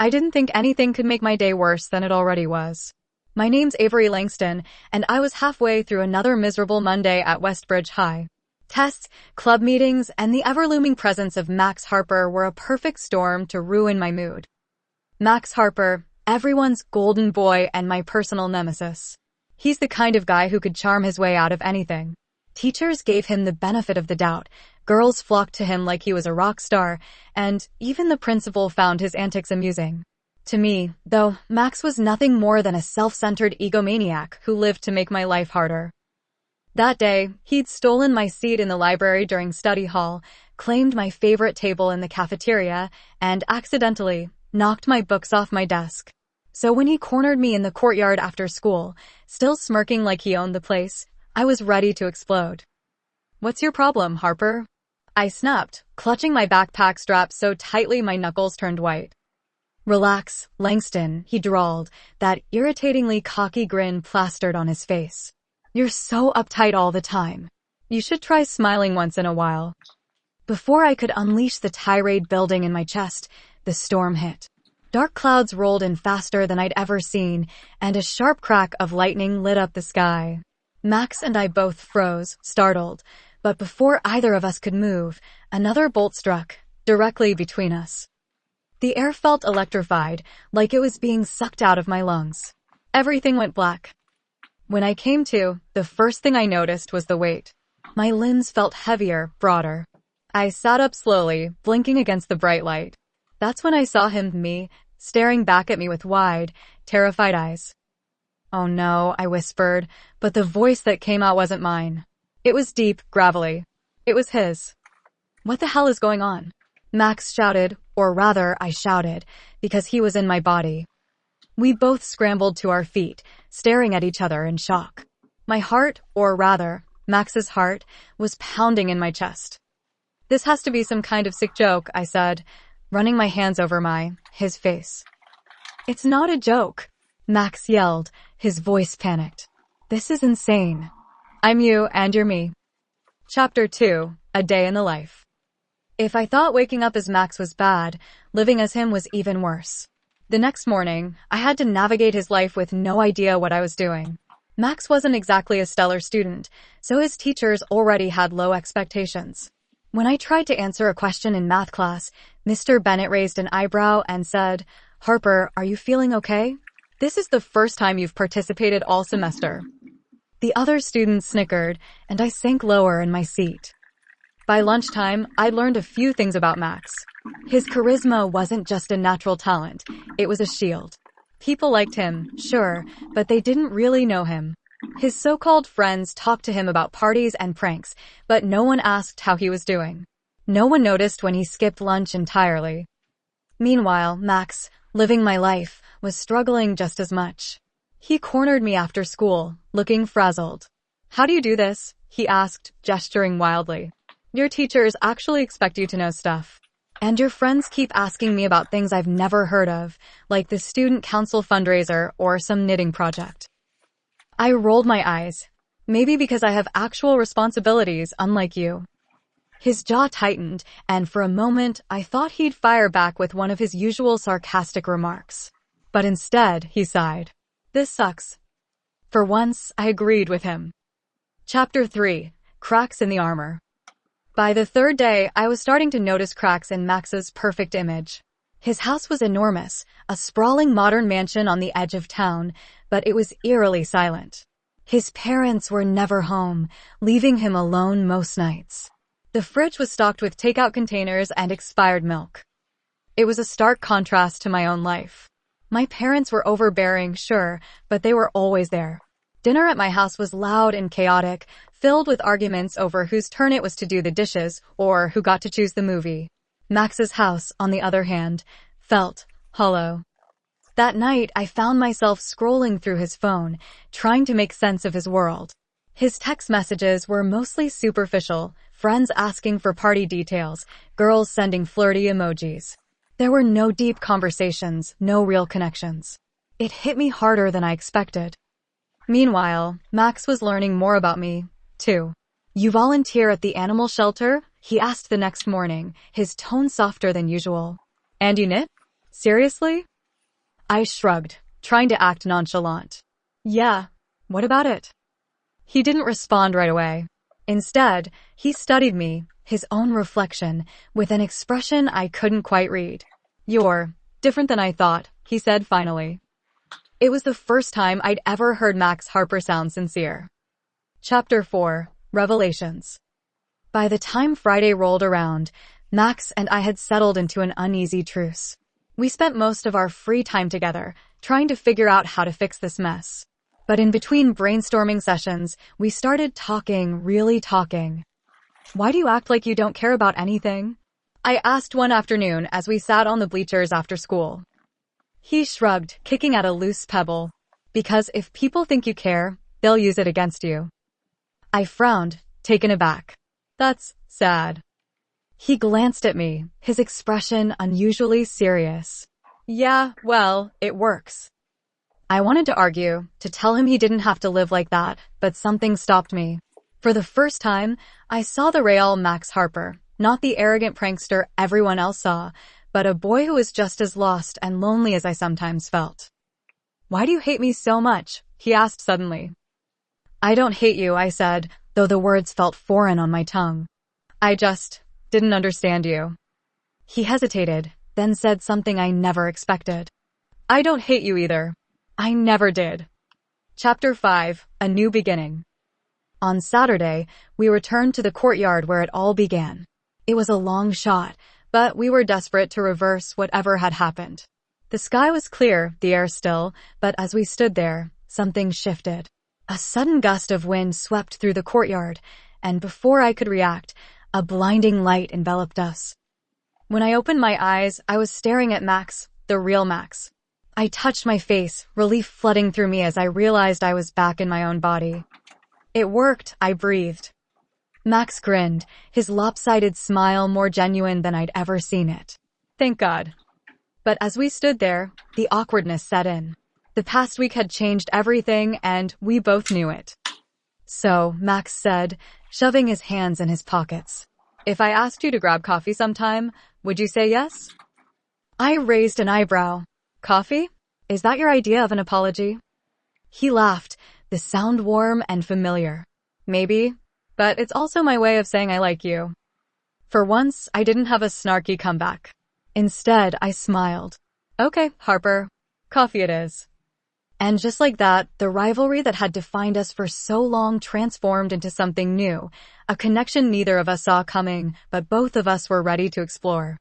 I didn't think anything could make my day worse than it already was. My name's Avery Langston, and I was halfway through another miserable Monday at Westbridge High. Tests, club meetings, and the ever-looming presence of Max Harper were a perfect storm to ruin my mood. Max Harper, everyone's golden boy and my personal nemesis. He's the kind of guy who could charm his way out of anything. Teachers gave him the benefit of the doubt, girls flocked to him like he was a rock star, and even the principal found his antics amusing. To me, though, Max was nothing more than a self-centered egomaniac who lived to make my life harder. That day, he'd stolen my seat in the library during study hall, claimed my favorite table in the cafeteria, and accidentally knocked my books off my desk. So when he cornered me in the courtyard after school, still smirking like he owned the place, I was ready to explode. "What's your problem, Harper?" I snapped, clutching my backpack strap so tightly my knuckles turned white. "Relax, Langston," he drawled, that irritatingly cocky grin plastered on his face. "You're so uptight all the time. You should try smiling once in a while." Before I could unleash the tirade building in my chest, the storm hit. Dark clouds rolled in faster than I'd ever seen, and a sharp crack of lightning lit up the sky. Max and I both froze, startled, but before either of us could move, another bolt struck, directly between us. The air felt electrified, like it was being sucked out of my lungs. Everything went black. When I came to, the first thing I noticed was the weight. My limbs felt heavier, broader. I sat up slowly, blinking against the bright light. That's when I saw him, staring back at me with wide, terrified eyes. "Oh no," I whispered, but the voice that came out wasn't mine. It was deep, gravelly. It was his. "What the hell is going on?" Max shouted, or rather, I shouted, because he was in my body. We both scrambled to our feet, staring at each other in shock. My heart, or rather, Max's heart, was pounding in my chest. "This has to be some kind of sick joke," I said, running my hands over his face. "It's not a joke," Max yelled, his voice panicked. "This is insane. I'm you and you're me." Chapter 2, A Day in the Life. If I thought waking up as Max was bad, living as him was even worse. The next morning, I had to navigate his life with no idea what I was doing. Max wasn't exactly a stellar student, so his teachers already had low expectations. When I tried to answer a question in math class, Mr. Bennett raised an eyebrow and said, "Harper, are you feeling okay? This is the first time you've participated all semester." The other students snickered, and I sank lower in my seat. By lunchtime, I'd learned a few things about Max. His charisma wasn't just a natural talent, it was a shield. People liked him, sure, but they didn't really know him. His so-called friends talked to him about parties and pranks, but no one asked how he was doing. No one noticed when he skipped lunch entirely. Meanwhile, Max, living my life, was struggling just as much. He cornered me after school, looking frazzled. "How do you do this?" he asked, gesturing wildly. "Your teachers actually expect you to know stuff. And your friends keep asking me about things I've never heard of, like the student council fundraiser or some knitting project." I rolled my eyes. "Maybe because I have actual responsibilities, unlike you." His jaw tightened, and for a moment, I thought he'd fire back with one of his usual sarcastic remarks. But instead, he sighed. "This sucks." For once, I agreed with him. Chapter 3, Cracks in the Armor. By the third day, I was starting to notice cracks in Max's perfect image. His house was enormous, a sprawling modern mansion on the edge of town, but it was eerily silent. His parents were never home, leaving him alone most nights. The fridge was stocked with takeout containers and expired milk. It was a stark contrast to my own life. My parents were overbearing, sure, but they were always there. Dinner at my house was loud and chaotic, filled with arguments over whose turn it was to do the dishes or who got to choose the movie. Max's house, on the other hand, felt hollow. That night, I found myself scrolling through his phone, trying to make sense of his world. His text messages were mostly superficial, friends asking for party details, girls sending flirty emojis. There were no deep conversations, no real connections. It hit me harder than I expected. Meanwhile, Max was learning more about me, too. "You volunteer at the animal shelter?" he asked the next morning, his tone softer than usual. "And you knit? Seriously?" I shrugged, trying to act nonchalant. Yeah, what about it? He didn't respond right away. Instead, he studied me, his own reflection, with an expression I couldn't quite read. You're different than I thought, he said finally. It was the first time I'd ever heard Max Harper sound sincere. Chapter 4. Revelations. By the time Friday rolled around, Max and I had settled into an uneasy truce. We spent most of our free time together, trying to figure out how to fix this mess. But in between brainstorming sessions, we started talking, really talking. Why do you act like you don't care about anything? I asked one afternoon as we sat on the bleachers after school. He shrugged, kicking at a loose pebble. Because if people think you care, they'll use it against you. I frowned, taken aback. That's sad. He glanced at me, his expression unusually serious. Yeah, well, it works. I wanted to argue, to tell him he didn't have to live like that, but something stopped me. For the first time, I saw the real Max Harper, not the arrogant prankster everyone else saw, but a boy who was just as lost and lonely as I sometimes felt. Why do you hate me so much? He asked suddenly. I don't hate you, I said, though the words felt foreign on my tongue. I just didn't understand you. He hesitated, then said something I never expected. I don't hate you either. I never did. Chapter 5. A New Beginning. On Saturday, we returned to the courtyard where it all began. It was a long shot, but we were desperate to reverse whatever had happened. The sky was clear, the air still, but as we stood there, something shifted. A sudden gust of wind swept through the courtyard, and before I could react, a blinding light enveloped us. When I opened my eyes, I was staring at Max, the real Max. I touched my face, relief flooding through me as I realized I was back in my own body. It worked, I breathed. Max grinned, his lopsided smile more genuine than I'd ever seen it. Thank God. But as we stood there, the awkwardness set in. The past week had changed everything, and we both knew it. So, Max said, shoving his hands in his pockets, if I asked you to grab coffee sometime, would you say yes? I raised an eyebrow. Coffee? Is that your idea of an apology? He laughed, the sound warm and familiar. Maybe, but it's also my way of saying I like you. For once, I didn't have a snarky comeback. Instead, I smiled. Okay, Harper, coffee it is. And just like that, the rivalry that had defined us for so long transformed into something new, a connection neither of us saw coming, but both of us were ready to explore.